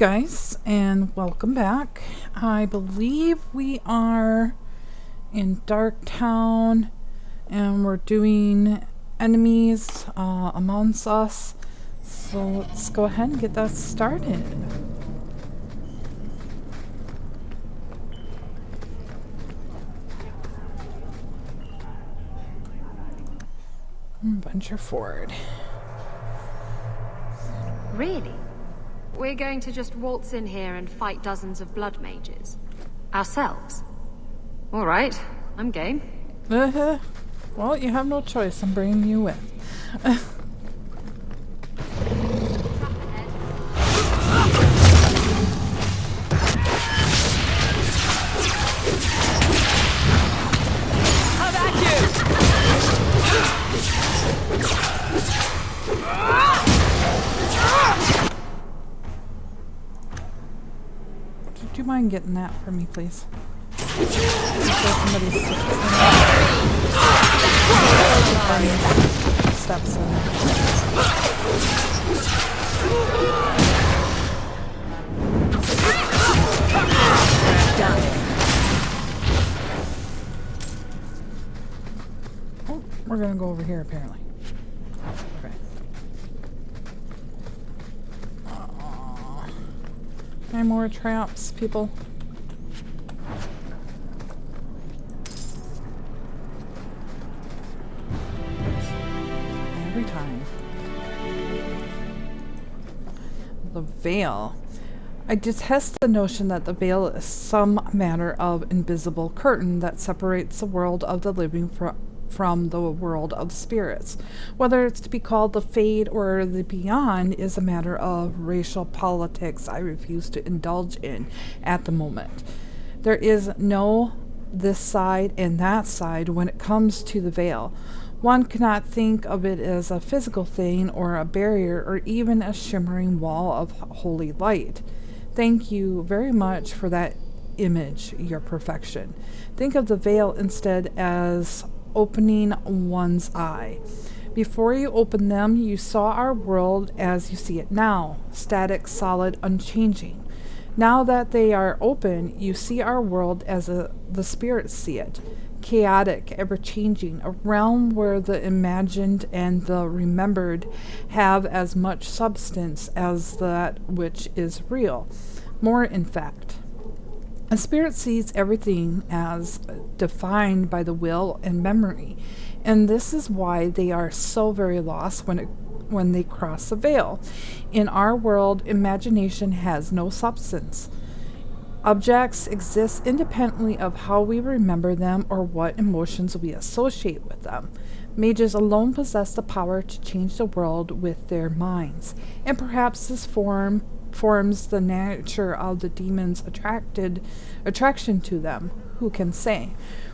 guys, and welcome back. I believe we are in Darktown, and we're doing enemies amongst us. So let's go ahead and get that started. Venture forward. Really? We're going to just waltz in here and fight dozens of blood mages? Ourselves? All right, I'm game. Well, you have no choice. I'm bringing you with. Do you mind getting that for me, please? Steps in. Oh, we're gonna go over here apparently. Okay. Any more traps, people? Every time. The veil. I detest the notion that the veil is some manner of invisible curtain that separates the world of the living from the world of the spirits. Whether it's to be called the fade or the beyond is a matter of racial politics I refuse to indulge in at the moment. There is no this side and that side when it comes to the veil. One cannot think of it as a physical thing or a barrier or even a shimmering wall of holy light. Thank you very much for that image, your perfection. Think of the veil instead as opening one's eye. Before you opened them, you saw our world as you see it now, static, solid, unchanging. Now that they are open, you see our world as the spirits see it, chaotic, ever-changing, a realm where the imagined and the remembered have as much substance as that which is real. More, in fact. A spirit sees everything as defined by the will and memory, and this is why they are so very lost when they cross the veil. In our world, imagination has no substance. Objects exist independently of how we remember them or what emotions we associate with them. Mages alone possess the power to change the world with their minds, and perhaps this forms the nature of the demon's attraction to them. Who can say?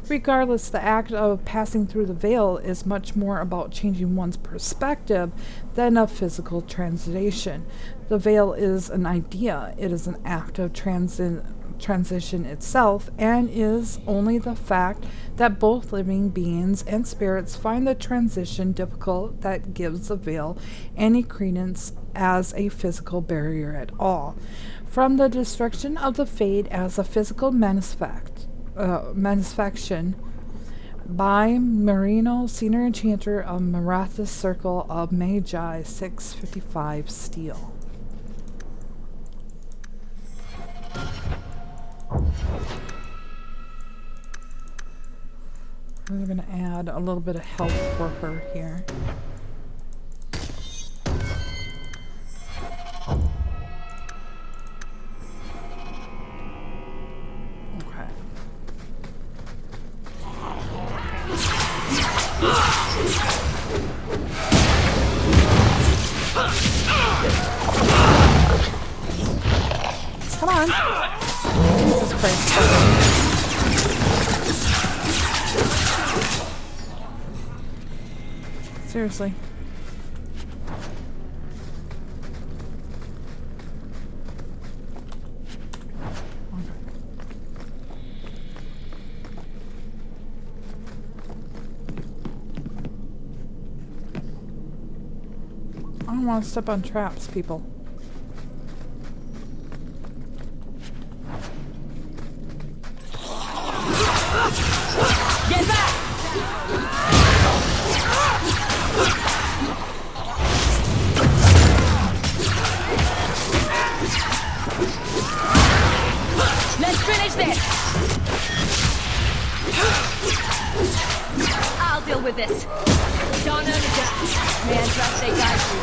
Regardless, the act of passing through the veil is much more about changing one's perspective than of physical translation. The veil is an idea. It is an act of transition itself, and is only the fact that both living beings and spirits find the transition difficult that gives the veil any credence as a physical barrier at all. From the destruction of the fade as a physical manifestation by Marino, senior enchanter of Marath's Circle of Magi, 655 steel. We're going to add a little bit of health for her here. Okay. Come on. Jesus Christ. Seriously. I don't want to step on traps, people. this! I'll deal with this. Donna the Dash. May I trust they guide you?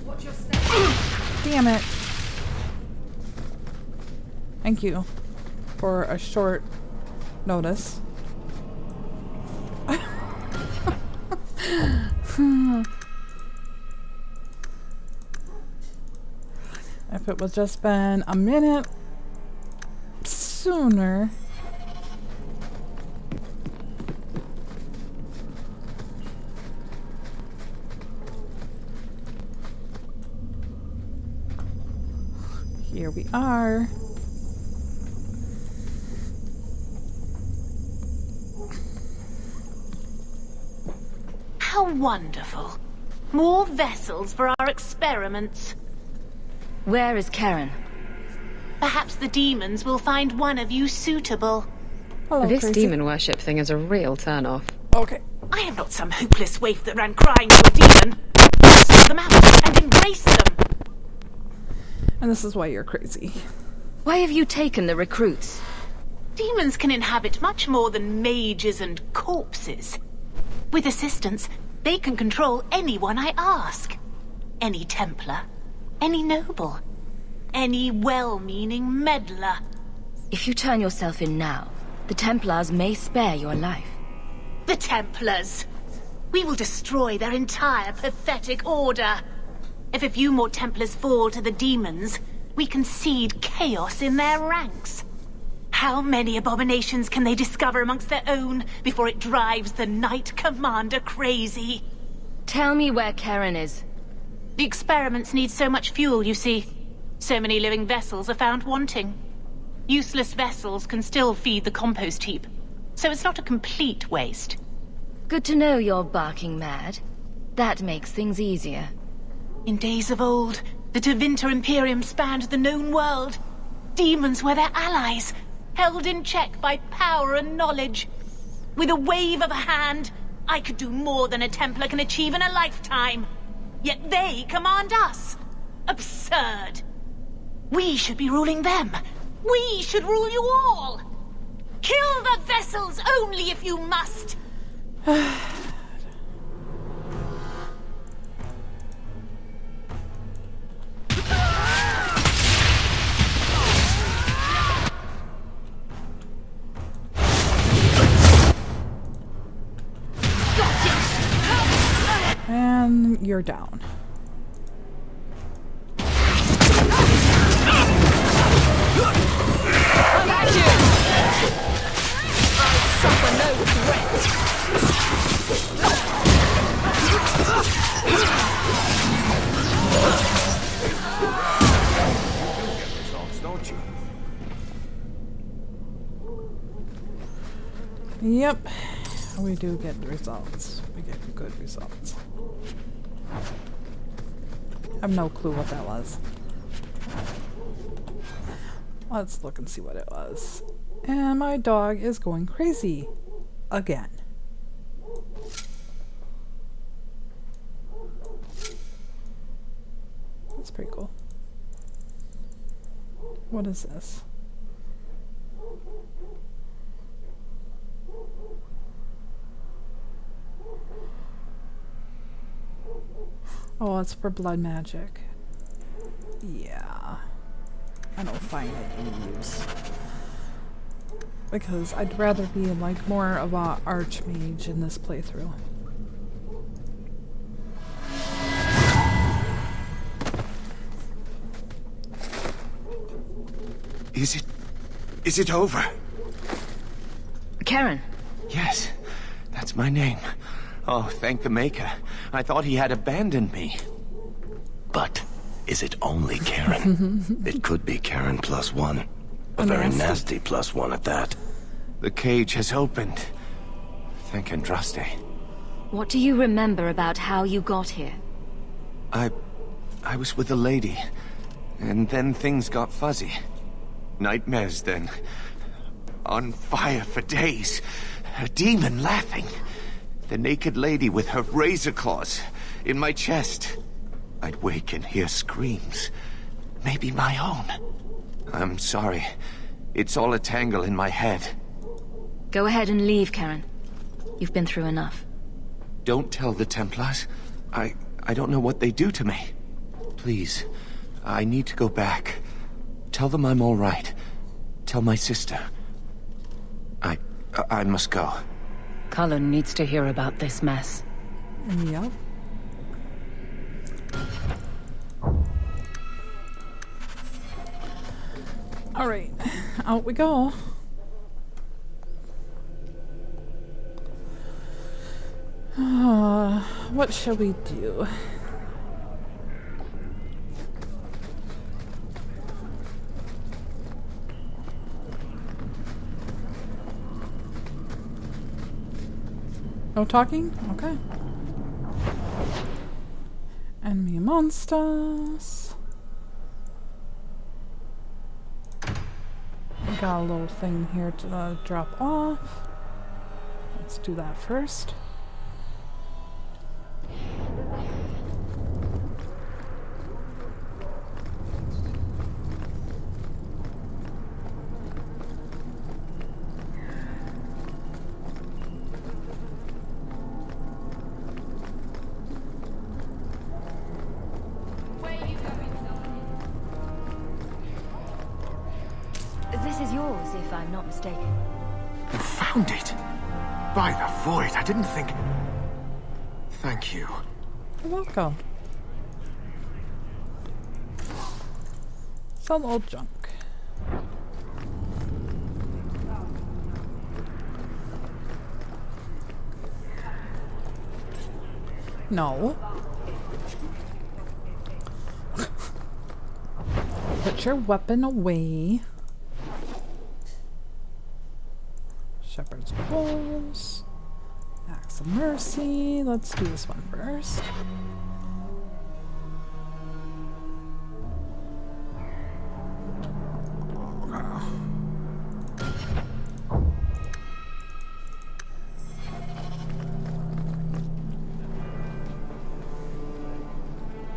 Watch your step. Damn it. Thank you for a short notice. If it was just been a minute sooner. Here we are. How wonderful. More vessels for our experiments. Where is Karen? Perhaps the demons will find one of you suitable. Hello, This Crazy. demon worship thing is a real turn-off. Okay. I am not some hopeless waif that ran crying to a demon. Seek them out and embrace them. And this is why you're crazy. Why have you taken the recruits? Demons can inhabit much more than mages and corpses. With assistance, they can control anyone I ask. Any Templar, any noble, any well-meaning meddler. If you turn yourself in now, the Templars may spare your life. The Templars! We will destroy their entire pathetic order. If a few more Templars fall to the demons, we can seed chaos in their ranks. How many abominations can they discover amongst their own before it drives the Knight Commander crazy? Tell me where Karen is. The experiments need so much fuel, you see. So many living vessels are found wanting. Useless vessels can still feed the compost heap, so it's not a complete waste. Good to know you're barking mad. That makes things easier. In days of old, the Tevinter Imperium spanned the known world. Demons were their allies, held in check by power and knowledge. With a wave of a hand, I could do more than a Templar can achieve in a lifetime. Yet they command us. Absurd. We should be ruling them. We should rule you all. Kill the vessels only if you must. And you're down. I'm at you! I suffer no threat. Don't you? Yep. We do get results. We get good results. I have no clue what that was. Let's look and see what it was. And my dog is going crazy. Again. That's pretty cool. What is this? Oh, it's for blood magic. Yeah. I don't find it any use. Because I'd rather be like more of a archmage in this playthrough. Is it over? Karen. Yes, that's my name. Oh, thank the Maker. I thought he had abandoned me. But is it only Karen? It could be Karen +1. A very nasty +1 at that. The cage has opened. Thank Andraste. What do you remember about how you got here? I was with a lady, and then things got fuzzy. Nightmares then. On fire for days. A demon laughing. The naked lady with her razor claws in my chest. I'd wake and hear screams. Maybe my own. I'm sorry. It's all a tangle in my head. Go ahead and leave, Karen. You've been through enough. Don't tell the Templars. I don't know what they do to me. Please, I need to go back. Tell them I'm all right. Tell my sister. I must go. Cullen needs to hear about this mess. Yep. All right, out we go. What shall we do? No talking? Okay. Enemy monsters. We got a little thing here to drop off. Let's do that first. This is yours, if I'm not mistaken. You found it! By the void, I didn't think... Thank you. You're welcome. Some old junk. No. Put your weapon away. Shepherd's Rolls. Acts of Mercy. Let's do this one first.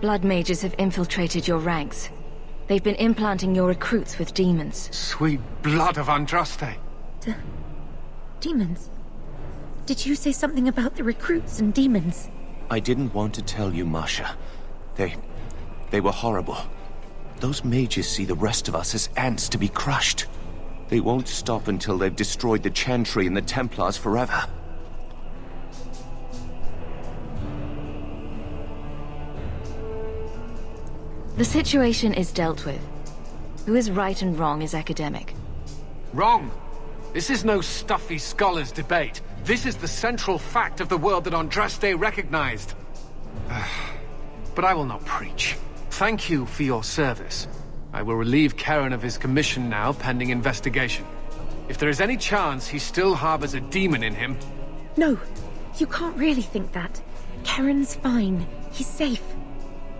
Blood mages have infiltrated your ranks. They've been implanting your recruits with demons. Sweet blood of Andraste. Demons? Did you say something about the recruits and demons? I didn't want to tell you, Masha. They were horrible. Those mages see the rest of us as ants to be crushed. They won't stop until they've destroyed the Chantry and the Templars forever. The situation is dealt with. Who is right and wrong is academic. Wrong! This is no stuffy scholars' debate. This is the central fact of the world that Andraste recognized. But I will not preach. Thank you for your service. I will relieve Karen of his commission now, pending investigation. If there is any chance he still harbors a demon in him... No, you can't really think that. Karen's fine. He's safe.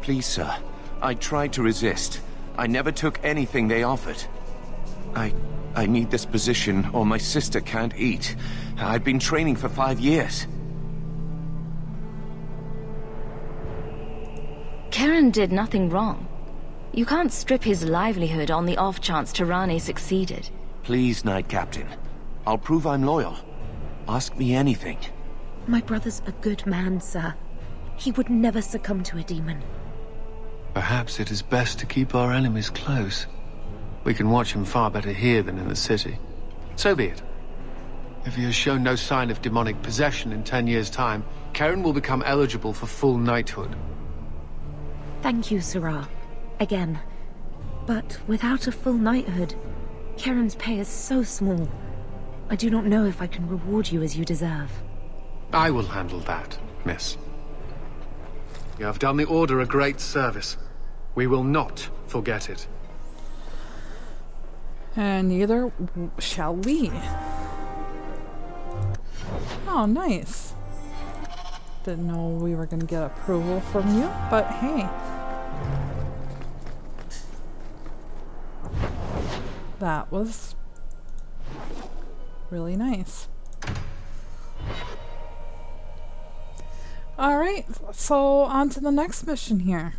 Please, sir. I tried to resist. I never took anything they offered. I need this position, or my sister can't eat. I've been training for 5 years. Karen did nothing wrong. You can't strip his livelihood on the off chance Tyranny succeeded. Please, Knight Captain. I'll prove I'm loyal. Ask me anything. My brother's a good man, sir. He would never succumb to a demon. Perhaps it is best to keep our enemies close. We can watch him far better here than in the city. So be it. If he has shown no sign of demonic possession in 10 years' time, Karen will become eligible for full knighthood. Thank you, Sirrah. Again. But without a full knighthood, Karen's pay is so small. I do not know if I can reward you as you deserve. I will handle that, miss. You have done the Order a great service. We will not forget it. And neither shall we. Oh, nice. Didn't know we were going to get approval from you, but hey. That was really nice. Alright, so on to the next mission here.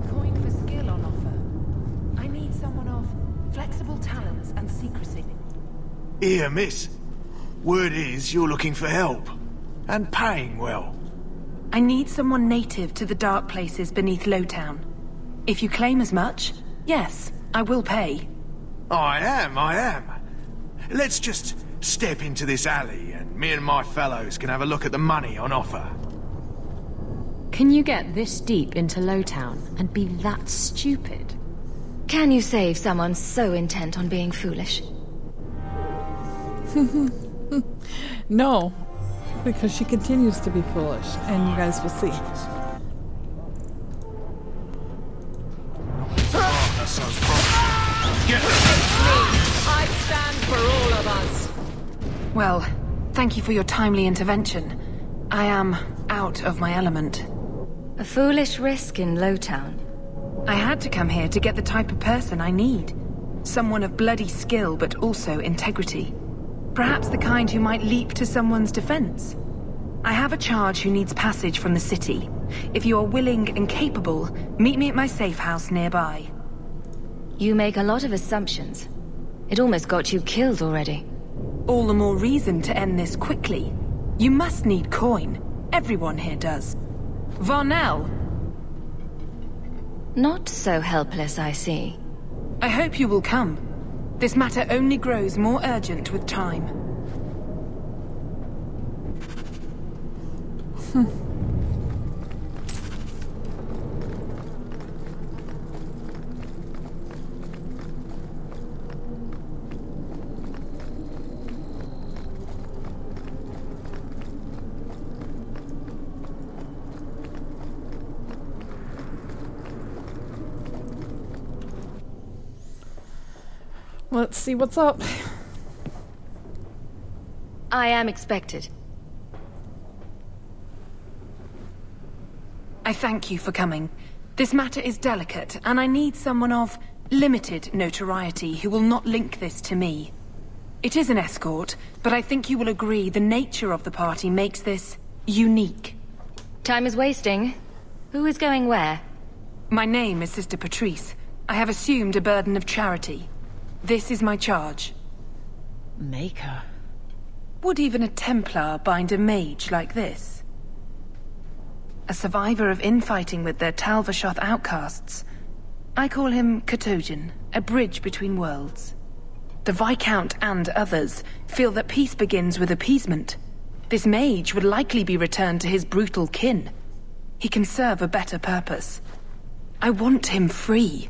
Coin for skill on offer. I need someone of flexible talents and secrecy. Here, miss. Word is you're looking for help. And paying well. I need someone native to the dark places beneath Lowtown. If you claim as much, yes, I will pay. I am. Let's just step into this alley and me and my fellows can have a look at the money on offer. Can you get this deep into Lowtown and be that stupid? Can you save someone so intent on being foolish? No, because she continues to be foolish, and you guys will see. I stand for all of us. Well, thank you for your timely intervention. I am out of my element. A foolish risk in Lowtown. I had to come here to get the type of person I need. Someone of bloody skill, but also integrity. Perhaps the kind who might leap to someone's defense. I have a charge who needs passage from the city. If you are willing and capable, meet me at my safe house nearby. You make a lot of assumptions. It almost got you killed already. All the more reason to end this quickly. You must need coin. Everyone here does. Varnell! Not so helpless, I see. I hope you will come. This matter only grows more urgent with time. Let's see what's up. I am expected. I thank you for coming. This matter is delicate, and I need someone of limited notoriety who will not link this to me. It is an escort, but I think you will agree the nature of the party makes this unique. Time is wasting. Who is going where? My name is Sister Patrice. I have assumed a burden of charity. This is my charge. Maker. Would even a Templar bind a mage like this? A survivor of infighting with their Talvashoth outcasts. I call him Katojan, a bridge between worlds. The Viscount and others feel that peace begins with appeasement. This mage would likely be returned to his brutal kin. He can serve a better purpose. I want him free.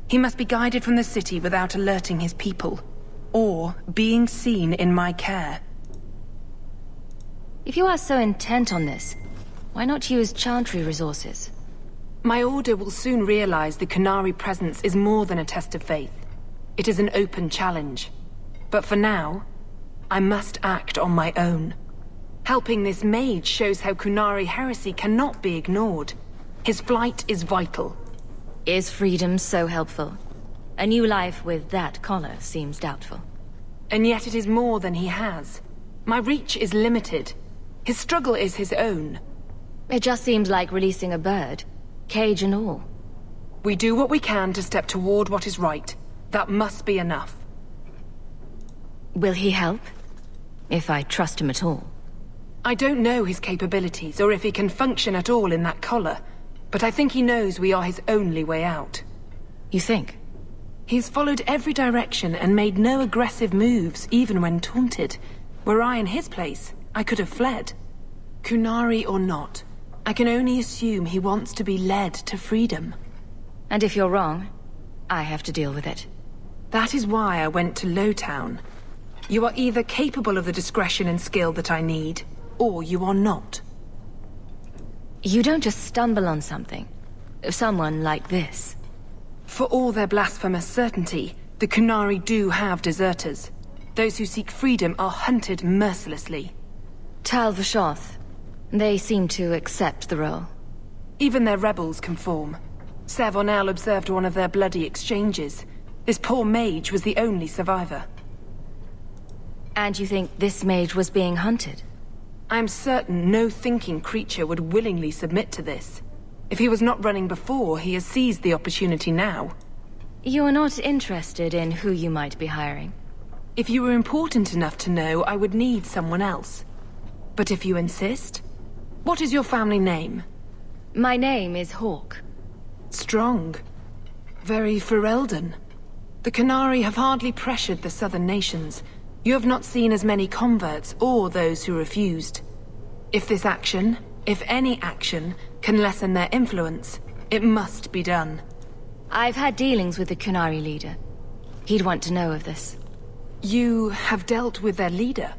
He must be guided from the city without alerting his people, or being seen in my care. If you are so intent on this, why not use chantry resources? My order will soon realize the Kunari presence is more than a test of faith. It is an open challenge. But for now, I must act on my own. Helping this mage shows how Kunari heresy cannot be ignored. His flight is vital. Is freedom so helpful? A new life with that collar seems doubtful. And yet it is more than he has. My reach is limited. His struggle is his own. It just seems like releasing a bird, cage and all. We do what we can to step toward what is right. That must be enough. Will he help? If I trust him at all. I don't know his capabilities, or if he can function at all in that collar. But I think he knows we are his only way out. You think? He's followed every direction and made no aggressive moves, even when taunted. Were I in his place, I could have fled. Kunari or not, I can only assume he wants to be led to freedom. And if you're wrong, I have to deal with it. That is why I went to Lowtown. You are either capable of the discretion and skill that I need, or you are not. You don't just stumble on something. Someone like this. For all their blasphemous certainty, The Kunari do have deserters. Those who seek freedom are hunted mercilessly. Tal Vashoth. They seem to accept the role. Even their rebels conform. Savonel observed one of their bloody exchanges. This poor mage was the only survivor. And you think this mage was being hunted? I'm certain no thinking creature would willingly submit to this. If he was not running before, he has seized the opportunity now. You are not interested in who you might be hiring? If you were important enough to know, I would need someone else. But if you insist... What is your family name? My name is Hawk. Strong. Very Ferelden. The Kunari have hardly pressured the southern nations. You have not seen as many converts or those who refused. If this action, if any action, can lessen their influence, it must be done. I've had dealings with the Kunari leader. He'd want to know of this. You have dealt with their leader?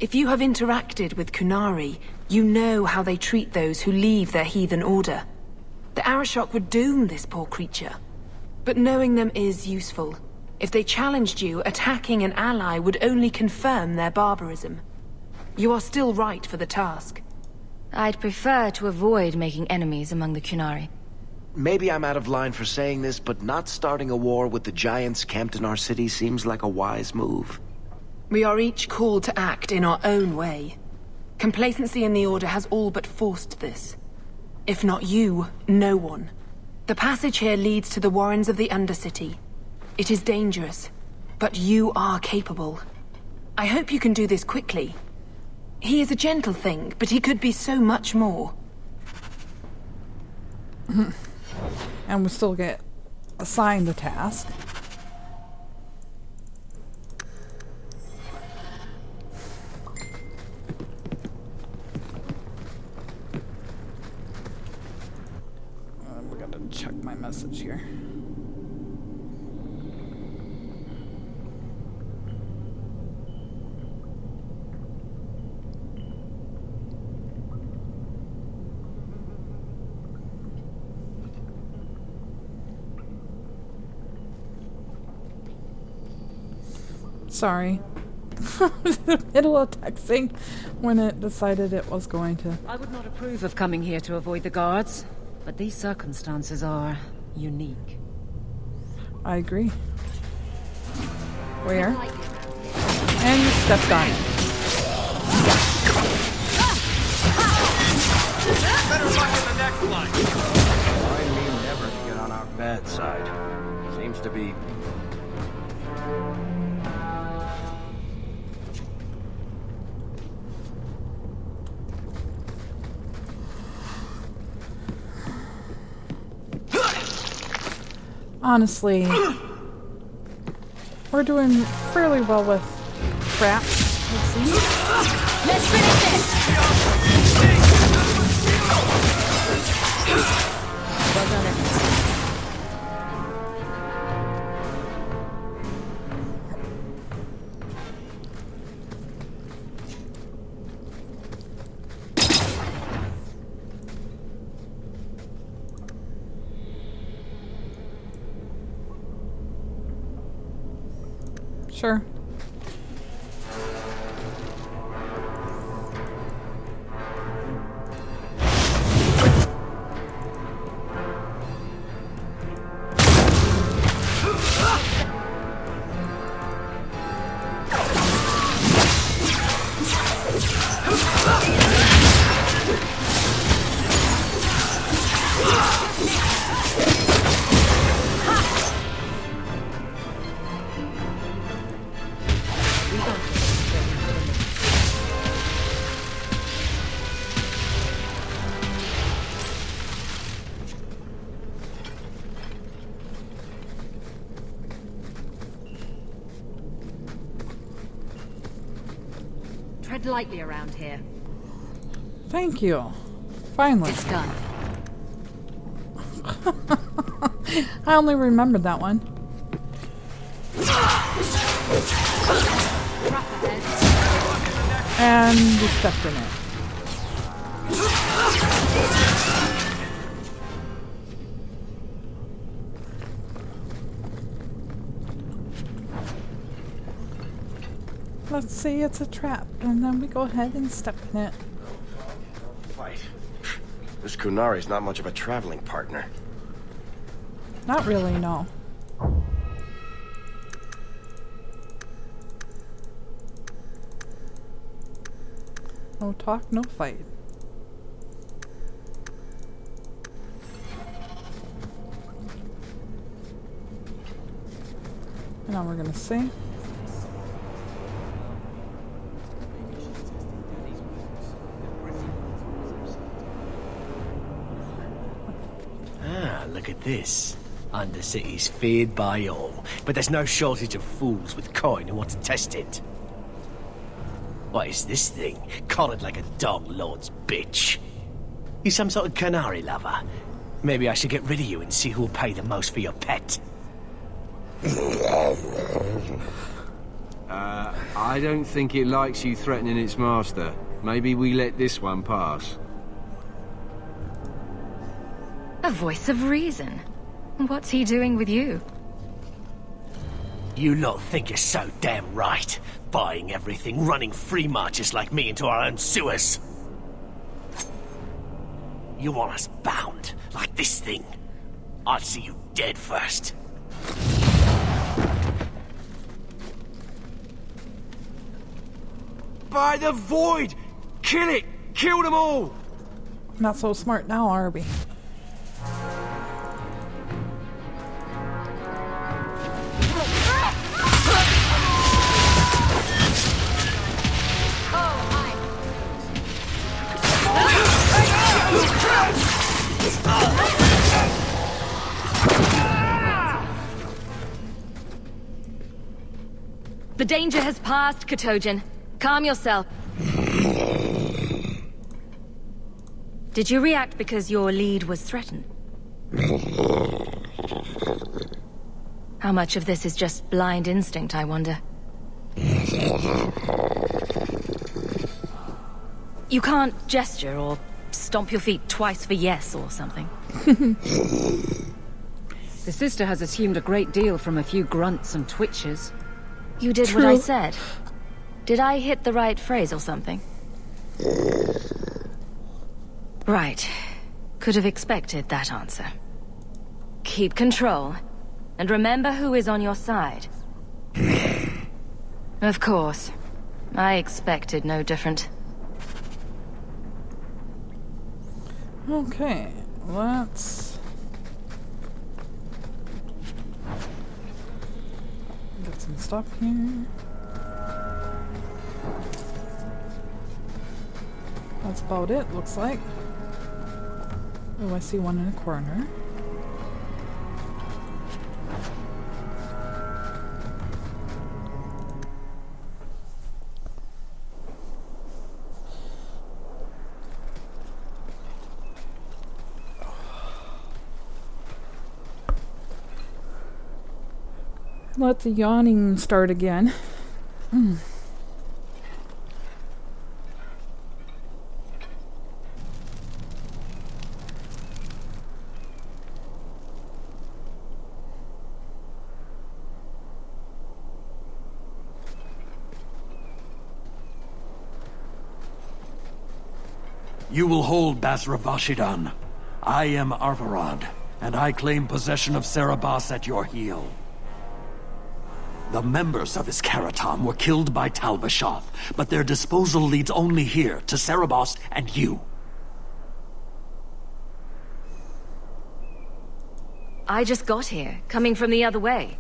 If you have interacted with Kunari, you know how they treat those who leave their heathen order. The Arashok would doom this poor creature. But knowing them is useful. If they challenged you, attacking an ally would only confirm their barbarism. You are still right for the task. I'd prefer to avoid making enemies among the Kunari. Maybe I'm out of line for saying this, but not starting a war with the giants camped in our city seems like a wise move. We are each called to act in our own way. Complacency in the Order has all but forced this. If not you, no one. The passage here leads to the warrens of the Undercity. It is dangerous, but you are capable. I hope you can do this quickly. He is a gentle thing, but he could be so much more. And we still get assigned the task. We gotta check my message here. Sorry. I was in the middle of texting when it decided it was going to. I would not approve of coming here to avoid the guards, but these circumstances are unique. I agree. Where? And you stepped on it. Better luck in the next line. Remind me never to get on our bad side. Seems to be... Honestly, we're doing fairly well with traps, it seems. Let's finish this! Well done, everyone. Sure. Tread lightly around here. Thank you. Finally. It's done. I only remembered that one. And we stepped in it. Let's say it's a trap, and then we go ahead and step in it. Wait. This Kunari's not much of a traveling partner. Not really, no. No talk, no fight. And now we're gonna save. Ah, look at this. Undercity's feared by all, but there's no shortage of fools with coin who want to test it. What is this thing? Collared like a dog lord's bitch. You some sort of canary lover? Maybe I should get rid of you and see who'll pay the most for your pet. I don't think it likes you threatening its master. Maybe we let this one pass. A voice of reason. What's he doing with you? You lot think you're so damn right. Buying everything, running free marches like me into our own sewers. You want us bound, like this thing? I'd see you dead first. By the void! Kill it! Kill them all! Not so smart now, are we? The danger has passed, Katojan. Calm yourself. Did you react because your lead was threatened? How much of this is just blind instinct, I wonder? You can't gesture or stomp your feet twice for yes or something. The sister has assumed a great deal from a few grunts and twitches. You did what I said. Did I hit the right phrase or something? Right. Could have expected that answer. Keep control, and remember who is on your side. Of course. I expected no different. Okay, let's get some stuff here. That's about it, looks like. Oh, I see one in a corner. Let the yawning start again. You will hold Basra Vashidan. I am Arvarad, and I claim possession of Serabas at your heel. The members of Iskaratam were killed by Tal Bashath, but their disposal leads only here, to Serabas and you. I just got here, coming from the other way.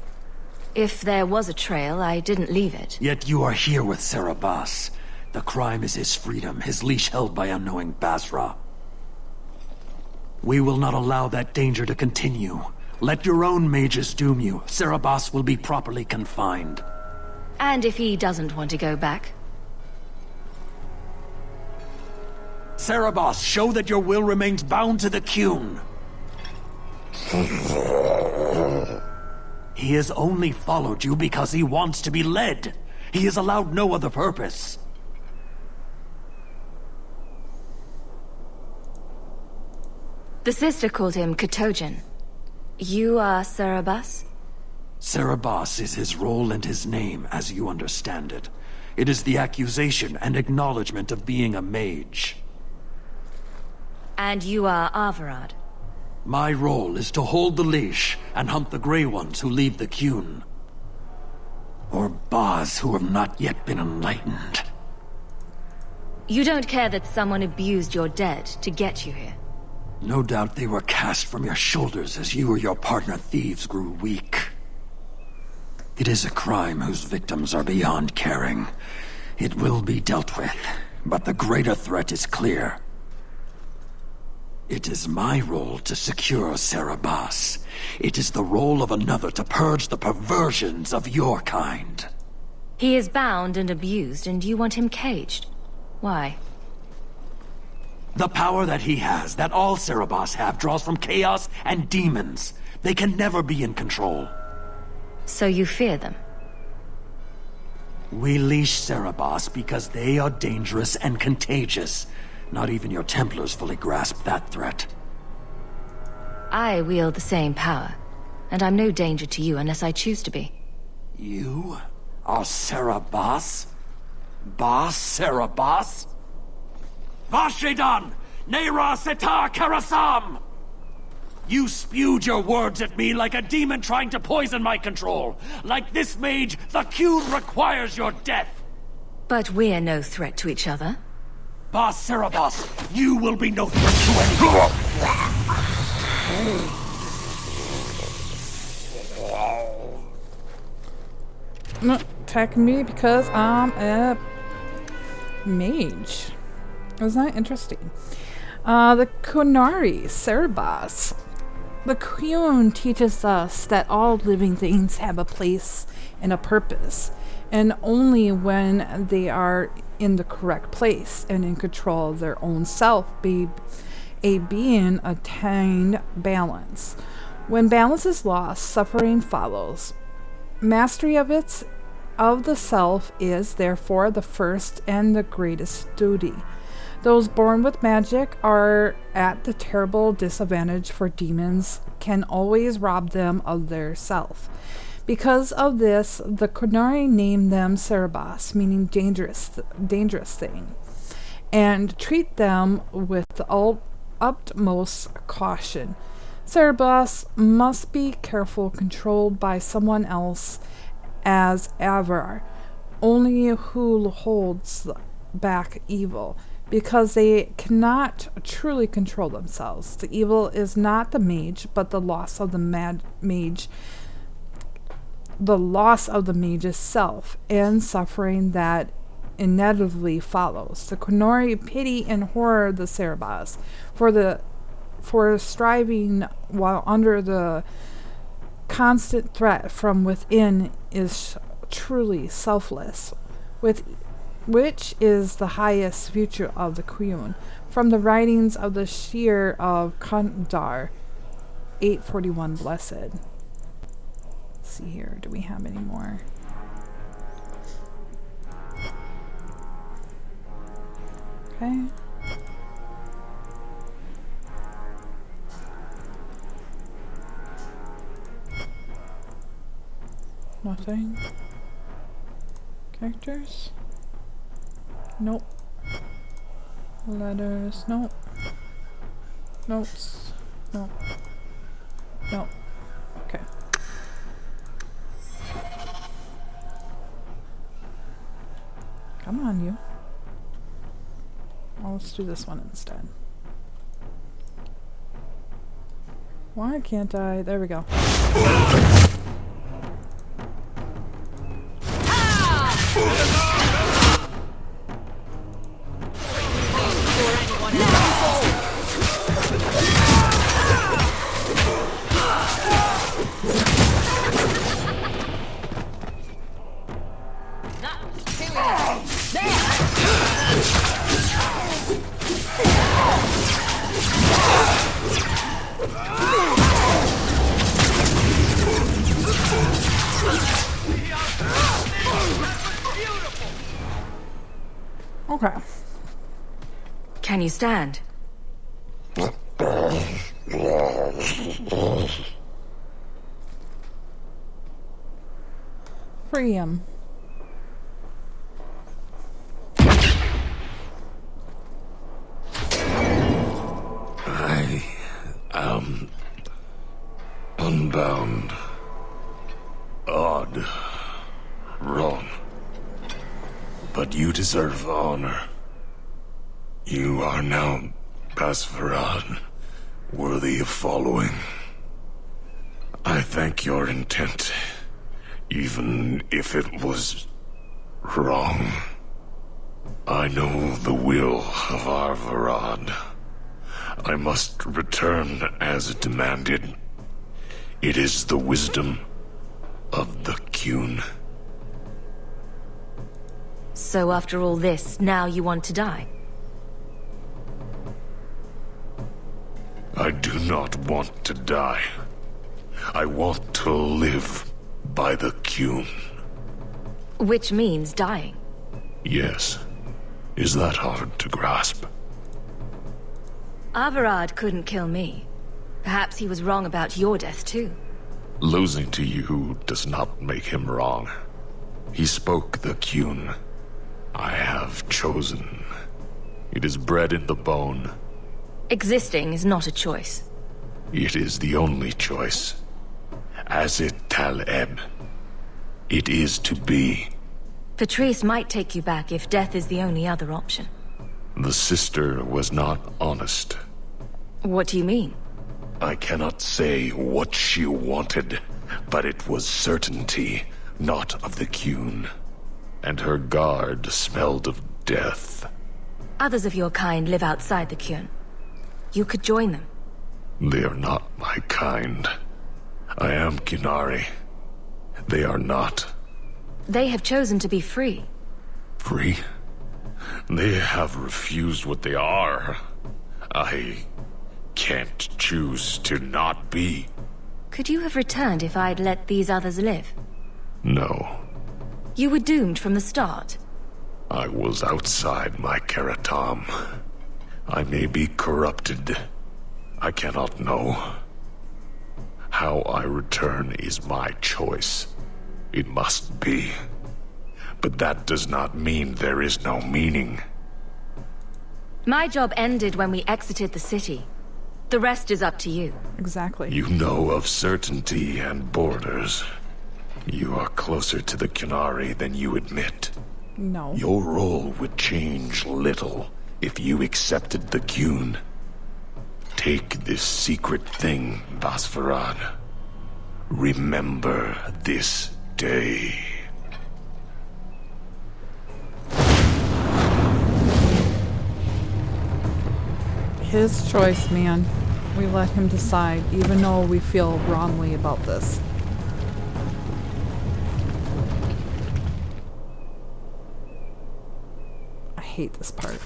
If there was a trail, I didn't leave it. Yet you are here with Serabas. The crime is his freedom, his leash held by unknowing Basra. We will not allow that danger to continue. Let your own mages doom you. Serabas will be properly confined. And if he doesn't want to go back? Serabas, show that your will remains bound to the Qun. He has only followed you because he wants to be led. He has allowed no other purpose. The sister called him Katojan. You are Serabas? Serabas is his role and his name, as you understand it. It is the accusation and acknowledgement of being a mage. And you are Arvarad? My role is to hold the leash and hunt the Grey Ones who leave the Qun. Or Baz who have not yet been enlightened. You don't care that someone abused your dead to get you here? No doubt they were cast from your shoulders as you or your partner thieves grew weak. It is a crime whose victims are beyond caring. It will be dealt with, but the greater threat is clear. It is my role to secure Serabas. It is the role of another to purge the perversions of your kind. He is bound and abused, and you want him caged. Why? The power that he has, that all Serabas have, draws from chaos and demons. They can never be in control. So you fear them? We leash Serabas because they are dangerous and contagious. Not even your Templars fully grasp that threat. I wield the same power, and I'm no danger to you unless I choose to be. You are Serabas? Bas Serabas? Vashidan! Nera Setar Karasam! You spewed your words at me like a demon trying to poison my control. Like this mage, the Qun requires your death. But we're no threat to each other. Bas Serabas, you will be no threat to anyone. No, attack me because I'm a mage. Isn't that interesting? The Kunari, Serabas. The Qun teaches us that all living things have a place and a purpose, and only when they are in the correct place and in control of their own self be a being attained balance. When balance is lost, suffering follows. Mastery of the self is therefore the first and the greatest duty. Those born with magic are at the terrible disadvantage, for demons can always rob them of their self. Because of this, the Kunari named them Serabas, meaning dangerous thing, and treat them with the utmost caution. Serabas must be careful, controlled by someone else as Avar, only who holds back evil, because they cannot truly control themselves. The evil is not the mage, but the loss of the mage. The loss of the mage's self and suffering that inevitably follows. The Kunori pity and horror the Serabas for striving while under the constant threat from within is truly selfless, which is the highest future of the Qun. From the writings of the Shir of Kandar, 841 Blessed. See here, do we have any more? Okay. Nothing. Characters? Nope. Letters? Nope. Notes? Nope. Nope. Okay. Come on, you. Well, let's do this one instead. Why can't I? There we go. Okay. Can you stand? Free him. Unbound. Odd. Wrong. But you deserve honor. You are now Basvarad, worthy of following. I thank your intent, even if it was wrong. I know the will of Arvarad. I must return as demanded. It is the wisdom of the Qun. So after all this, now you want to die? I do not want to die. I want to live by the Qun. Which means dying. Yes. Is that hard to grasp? Arvarad couldn't kill me. Perhaps he was wrong about your death too. Losing to you does not make him wrong. He spoke the Qun. I have chosen. It is bred in the bone. Existing is not a choice. It is the only choice. As it Taleb. It is to be. Patrice might take you back if death is the only other option. The sister was not honest. What do you mean? I cannot say what she wanted, but it was certainty, not of the Qun. And her guard smelled of death. Others of your kind live outside the Qun. You could join them. They are not my kind. I am Qunari. They are not. They have chosen to be free. Free? They have refused what they are. I can't choose to not be. Could you have returned if I'd let these others live? No. You were doomed from the start. I was outside my Karatam. I may be corrupted. I cannot know. How I return is my choice. It must be. But that does not mean there is no meaning. My job ended when we exited the city. The rest is up to you. Exactly. You know of certainty and borders. You are closer to the Qunari than you admit. No. Your role would change little if you accepted the Qun. Take this secret thing, Basvarad. Remember this day. His choice, man. We let him decide, even though we feel wrongly about this. I hate this part.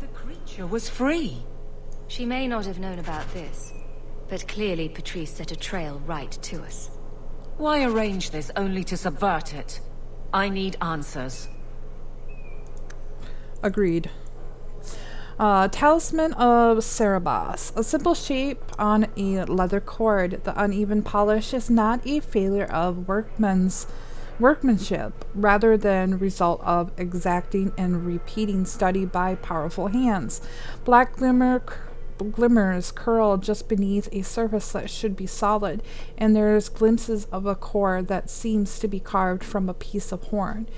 The creature was free. She may not have known about this, but clearly Patrice set a trail right to us. Why arrange this only to subvert it? I need answers. Agreed. Talisman of Cerebos. A simple shape on a leather cord. The uneven polish is not a failure of workmanship, rather than result of exacting and repeating study by powerful hands. Black glimmers curl just beneath a surface that should be solid, and there's glimpses of a core that seems to be carved from a piece of horn.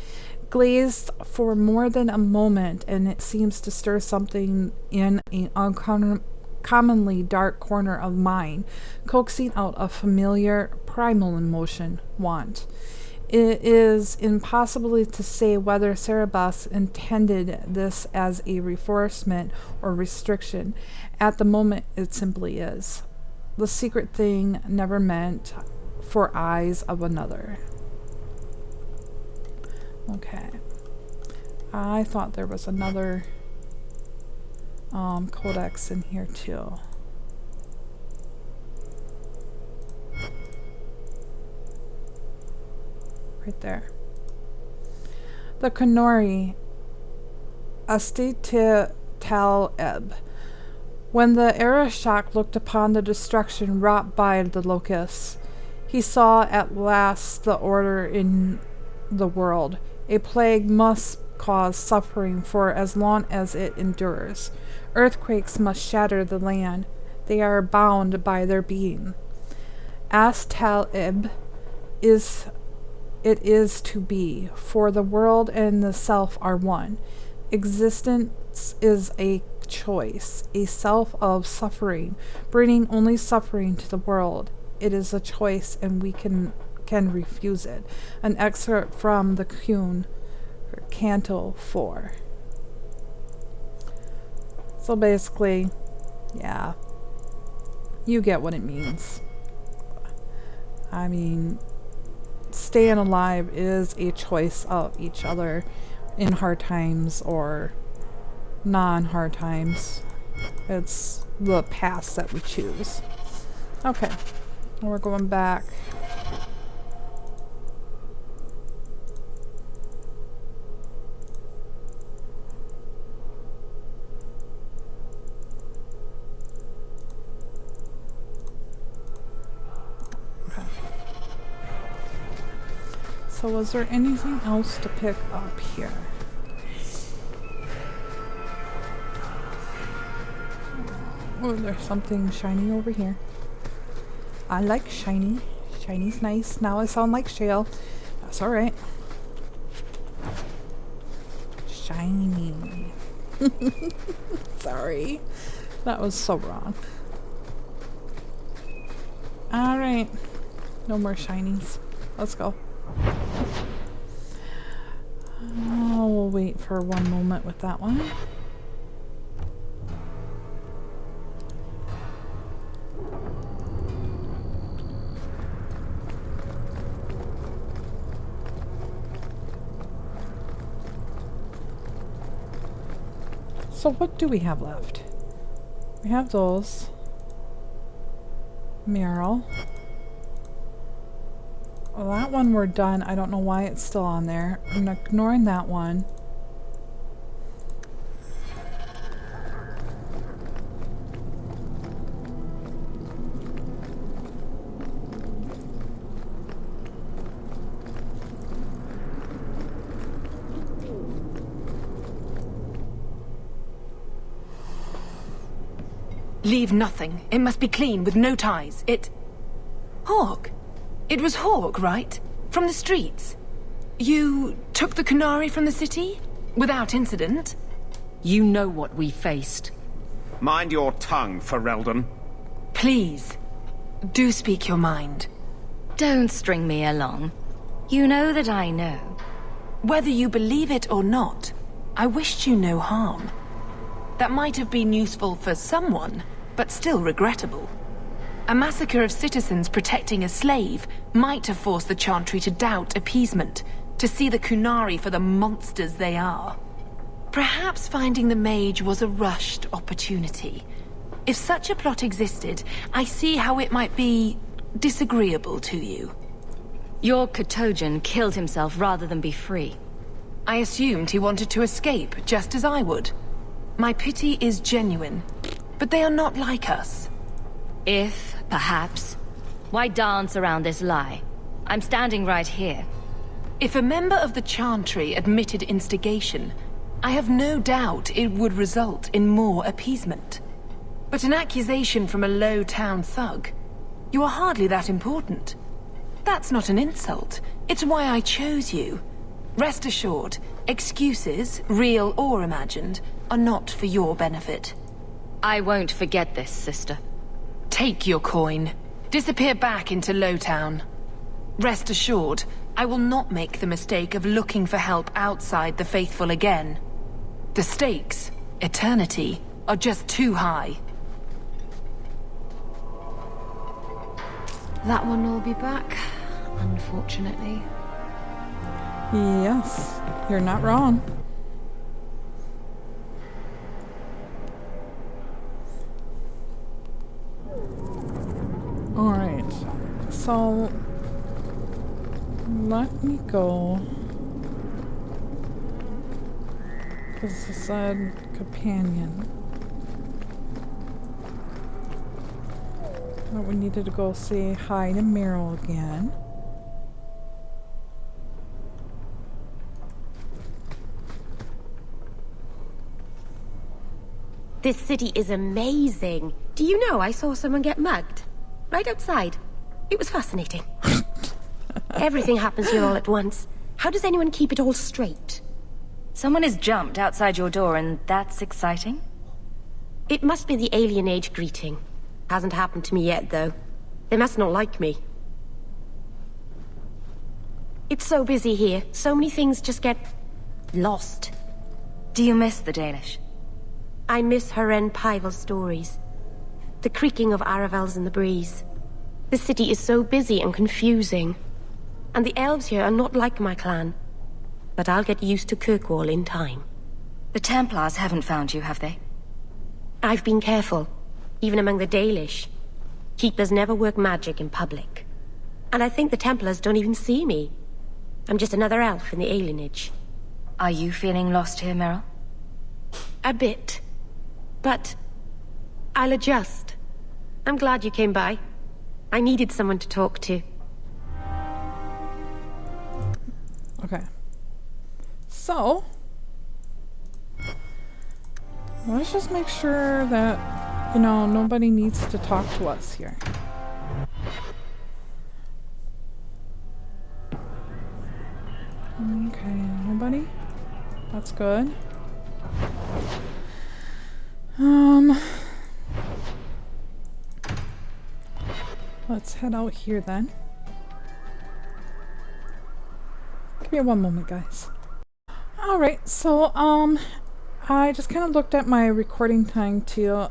Glazed for more than a moment, and it seems to stir something in an uncommonly dark corner of mine, coaxing out a familiar primal emotion, want. It is impossible to say whether Cerebos intended this as a reinforcement or restriction. At the moment, it simply is. The secret thing never meant for eyes of another. Okay. I thought there was another codex in here too. Right there. The Qunari Taleb. When the Arishok looked upon the destruction wrought by the locusts, he saw at last the order in the world. A plague must cause suffering for as long as it endures. Earthquakes must shatter the land. They are bound by their being. Astalib is it is to be, for the world and the self are one. Existence is a choice, a self of suffering, bringing only suffering to the world. It is a choice, and we can refuse it. An excerpt from the Kuhn, Canto 4. So basically, yeah, you get what it means. I mean, staying alive is a choice of each other in hard times or non-hard times. It's the paths that we choose. Okay, we're going back. So was there anything else to pick up here? Oh, there's something shiny over here. I like shiny. Shiny's nice. Now I sound like Shale. That's alright. Shiny. Sorry. That was so wrong. Alright. No more shinies. Let's go. We'll wait for one moment with that one. So what do we have left? We have those. Meryl. Well, that one we're done. I don't know why it's still on there. I'm ignoring that one. Leave nothing. It must be clean, with no ties. Hawk. It was Hawk, right? From the streets. You took the Kunari from the city? Without incident? You know what we faced. Mind your tongue, Ferelden. Please, do speak your mind. Don't string me along. You know that I know. Whether you believe it or not, I wished you no harm. That might have been useful for someone, but still regrettable. A massacre of citizens protecting a slave might have forced the chantry to doubt appeasement, to see the Kunari for the monsters they are. Perhaps finding the mage was a rushed opportunity. If such a plot existed, I see how it might be disagreeable to you. Your Katojan killed himself rather than be free. I assumed he wanted to escape, just as I would. My pity is genuine, but they are not like us. If, perhaps, why dance around this lie? I'm standing right here. If a member of the Chantry admitted instigation, I have no doubt it would result in more appeasement. But an accusation from a low-town thug? You are hardly that important. That's not an insult. It's why I chose you. Rest assured, excuses, real or imagined, are not for your benefit. I won't forget this, sister. Take your coin. Disappear back into Lowtown. Rest assured, I will not make the mistake of looking for help outside the faithful again. The stakes, eternity, are just too high. That one will be back, unfortunately. Yes, you're not wrong. Alright, so let me go. Because it said companion. But we needed to go say hi to Meryl again. This city is amazing. Do you know I saw someone get mugged? Right outside. It was fascinating. Everything happens here all at once. How does anyone keep it all straight? Someone has jumped outside your door and that's exciting? It must be the alien age greeting. Hasn't happened to me yet, though. They must not like me. It's so busy here. So many things just get... lost. Do you miss the Danish? I miss Heren Pivel's stories. The creaking of Aravels in the breeze. The city is so busy and confusing. And the elves here are not like my clan. But I'll get used to Kirkwall in time. The Templars haven't found you, have they? I've been careful, even among the Dalish. Keepers never work magic in public. And I think the Templars don't even see me. I'm just another elf in the alienage. Are you feeling lost here, Meryl? A bit. But I'll adjust. I'm glad you came by. I needed someone to talk to. Okay. So, let's just make sure that, you know, nobody needs to talk to us here. Okay, nobody? That's good. Let's head out here then. Give me one moment, guys. Alright, so, I just kind of looked at my recording time too.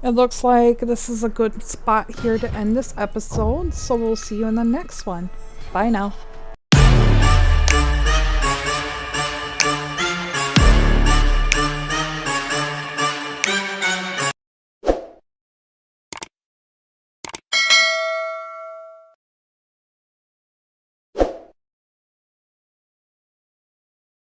It looks like this is a good spot here to end this episode, so we'll see you in the next one. Bye now.